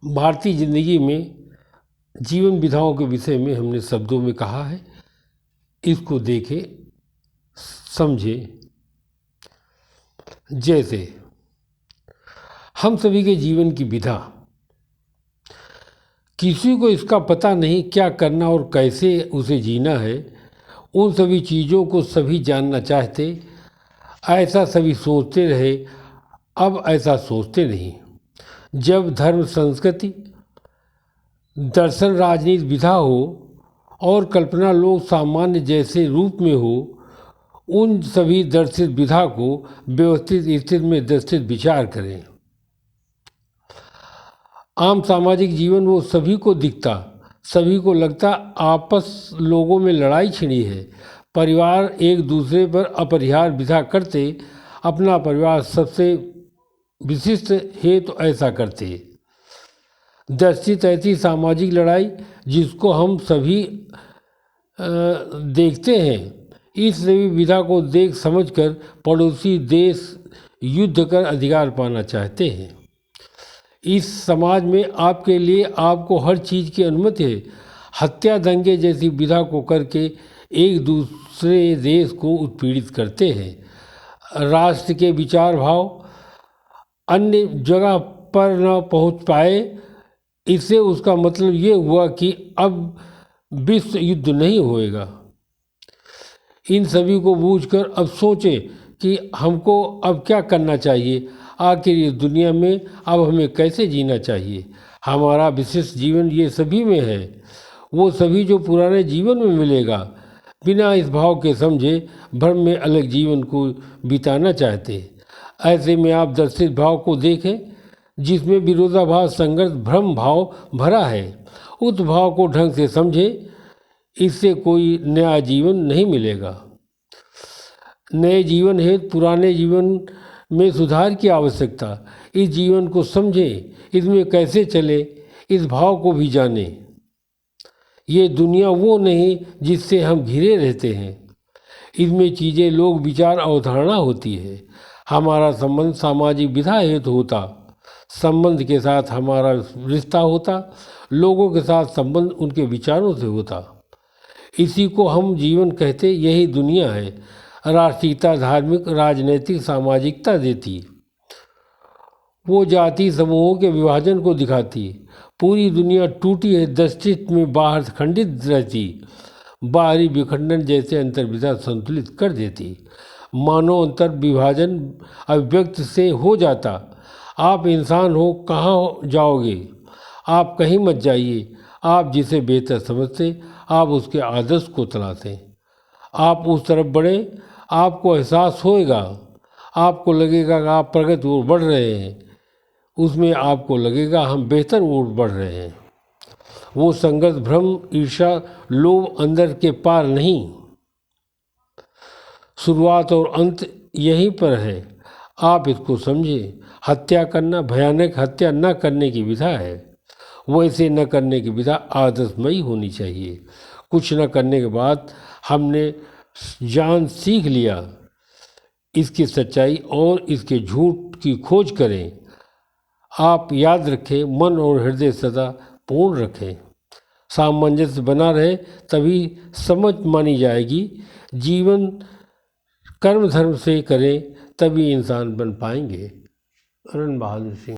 भारतीय जिंदगी में जीवन विधाओं के विषय में हमने शब्दों में कहा है, इसको देखें, समझें। जैसे हम सभी के जीवन की विधा, किसी को इसका पता नहीं क्या करना और कैसे उसे जीना है। उन सभी चीज़ों को सभी जानना चाहते, ऐसा सभी सोचते रहे, अब ऐसा सोचते नहीं। जब धर्म, संस्कृति, दर्शन, राजनीति, विधा हो और कल्पना लोग सामान्य जैसे रूप में हो, उन सभी दर्शित विधा को व्यवस्थित स्थिति में दर्शित विचार करें। आम सामाजिक जीवन वो सभी को दिखता, सभी को लगता आपस लोगों में लड़ाई छिड़ी है। परिवार एक दूसरे पर अपरिहार्य विधा करते, अपना परिवार सबसे विशिष्ट है तो ऐसा करते। दर्शित ऐसी सामाजिक लड़ाई जिसको हम सभी देखते हैं, इस सभी विधा को देख समझकर पड़ोसी देश युद्ध कर अधिकार पाना चाहते हैं। इस समाज में आपके लिए आपको हर चीज़ की अनुमति है। हत्या, दंगे जैसी विधा को करके एक दूसरे देश को उत्पीड़ित करते हैं। राष्ट्र के विचार भाव अन्य जगह पर न पहुंच पाए, इससे उसका मतलब ये हुआ कि अब विश्व युद्ध नहीं होएगा। इन सभी को बूझकर अब सोचें कि हमको अब क्या करना चाहिए, आखिर इस दुनिया में अब हमें कैसे जीना चाहिए। हमारा विशिष्ट जीवन ये सभी में है, वो सभी जो पुराने जीवन में मिलेगा। बिना इस भाव के समझे भ्रम में अलग जीवन को बिताना चाहते। ऐसे में आप दर्शित भाव को देखें जिसमें विरोधाभास, संघर्ष, भ्रम भाव भरा है। उस भाव को ढंग से समझें, इससे कोई नया जीवन नहीं मिलेगा। नए जीवन हेतु पुराने जीवन में सुधार की आवश्यकता। इस जीवन को समझें, इसमें कैसे चले, इस भाव को भी जानें। ये दुनिया वो नहीं जिससे हम घिरे रहते हैं। इसमें चीज़ें, लोग, विचार, अवधारणा होती है। हमारा संबंध सामाजिक विधा हेतु होता, संबंध के साथ हमारा रिश्ता होता, लोगों के साथ संबंध उनके विचारों से होता। इसी को हम जीवन कहते, यही दुनिया है। राष्ट्रीयता धार्मिक, राजनैतिक, सामाजिकता देती, वो जाति समूहों के विभाजन को दिखाती। पूरी दुनिया टूटी है दृष्टि में, बाहर खंडित रहती, बाहरी विखंडन जैसे अंतर्विधा संतुलित कर देती। मानव अंतर विभाजन अभिव्यक्त से हो जाता। आप इंसान हो, कहाँ जाओगे? आप कहीं मत जाइए। आप जिसे बेहतर समझते, आप उसके आदर्श को तलाशें। आप उस तरफ बढ़े, आपको एहसास होएगा। आपको लगेगा कि आप प्रगति ओर बढ़ रहे हैं, उसमें आपको लगेगा हम बेहतर ओर बढ़ रहे हैं। वो संघर्ष, भ्रम, ईर्ष्या, लोभ अंदर के पार नहीं, शुरुआत और अंत यहीं पर है। आप इसको समझें। हत्या करना भयानक हत्या न करने की विधा है, वैसे न करने की विधा आदर्शमयी होनी चाहिए। कुछ न करने के बाद हमने जान सीख लिया, इसकी सच्चाई और इसके झूठ की खोज करें। आप याद रखें, मन और हृदय सदा पूर्ण रखें। सामंजस्य बना रहे तभी समझ मानी जाएगी। जीवन कर्म धर्म से करें तभी इंसान बन पाएंगे। अरुण बहादुर सिंह।